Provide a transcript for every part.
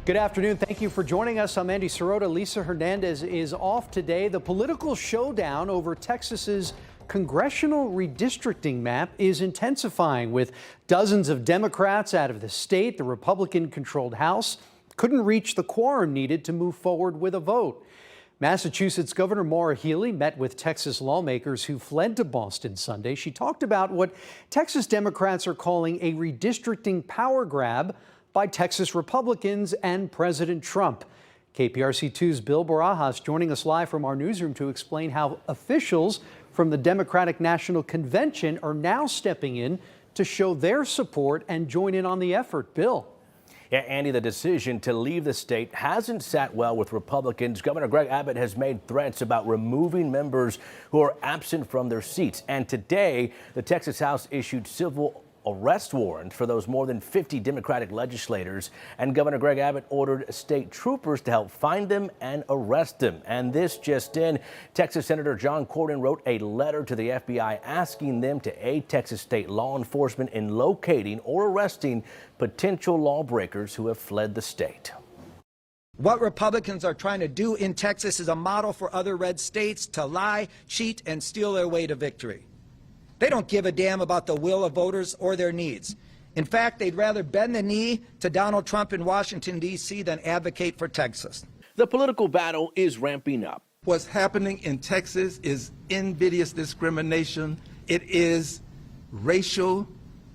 Good afternoon. Thank you for joining us. I'm Andy Sirota. Lisa Hernandez is off today. The political showdown over Texas's congressional redistricting map is intensifying, with dozens of Democrats out of the state. The Republican-controlled House couldn't reach the quorum needed to move forward with a vote. Massachusetts Governor Maura Healey met with Texas lawmakers who fled to Boston Sunday. She talked about what Texas Democrats are calling a redistricting power grab by Texas Republicans and President Trump. KPRC2's Bill Barajas joining us live from our newsroom to explain how officials from the Democratic National Convention are now stepping in to show their support and join in on the effort. Bill. Yeah, Andy, the decision to leave the state hasn't sat well with Republicans. Governor Greg Abbott has made threats about removing members who are absent from their seats. And today, the Texas House issued civil arrest warrants for those more than 50 Democratic legislators, and Governor Greg Abbott ordered state troopers to help find them and arrest them. And this just in, Texas Senator John Cornyn wrote a letter to the FBI asking them to aid Texas state law enforcement in locating or arresting potential lawbreakers who have fled the state. What Republicans are trying to do in Texas is a model for other red states to lie, cheat, and steal their way to victory. They don't give a damn about the will of voters or their needs. In fact, they'd rather bend the knee to Donald Trump in Washington, D.C. than advocate for Texas. The political battle is ramping up. What's happening in Texas is invidious discrimination. It is racial.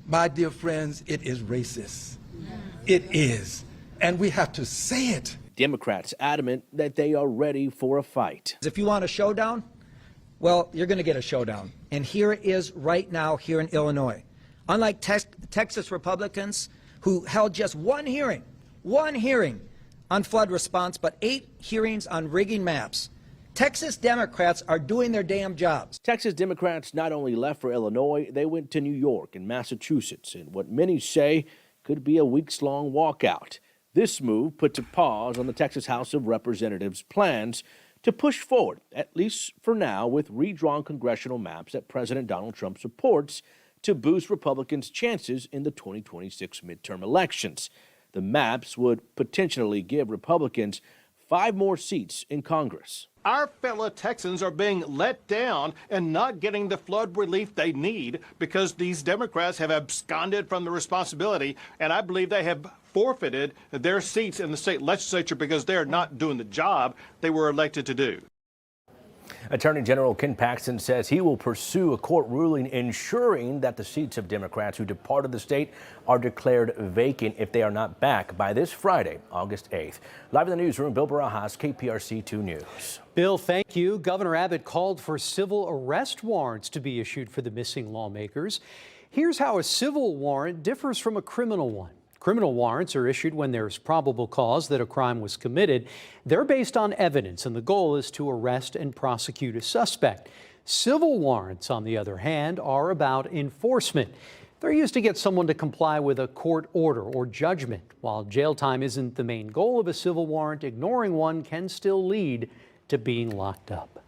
My dear friends, it is racist. It is. And we have to say it. Democrats adamant that they are ready for a fight. If you want a showdown, well, you're going to get a showdown. And here it is right now here in Illinois. Unlike Texas Republicans, who held just one hearing on flood response, but 8 hearings on rigging maps, Texas Democrats are doing their damn jobs. Texas Democrats not only left for Illinois, they went to New York and Massachusetts in what many say could be a weeks-long walkout. This move puts a pause on the Texas House of Representatives' plans to push forward, at least for now, with redrawn congressional maps that President Donald Trump supports to boost Republicans' chances in the 2026 midterm elections. The maps would potentially give Republicans 5 more seats in Congress. Our fellow Texans are being let down and not getting the flood relief they need because these Democrats have absconded from the responsibility, and I believe they have forfeited their seats in the state legislature because they're not doing the job they were elected to do. Attorney General Ken Paxton says he will pursue a court ruling ensuring that the seats of Democrats who departed the state are declared vacant if they are not back by this Friday, August 8th. Live in the newsroom, Bill Barajas, KPRC 2 News. Bill, thank you. Governor Abbott called for civil arrest warrants to be issued for the missing lawmakers. Here's how a civil warrant differs from a criminal one. Criminal warrants are issued when there's probable cause that a crime was committed. They're based on evidence, and the goal is to arrest and prosecute a suspect. Civil warrants, on the other hand, are about enforcement. They're used to get someone to comply with a court order or judgment. While jail time isn't the main goal of a civil warrant, ignoring one can still lead to being locked up.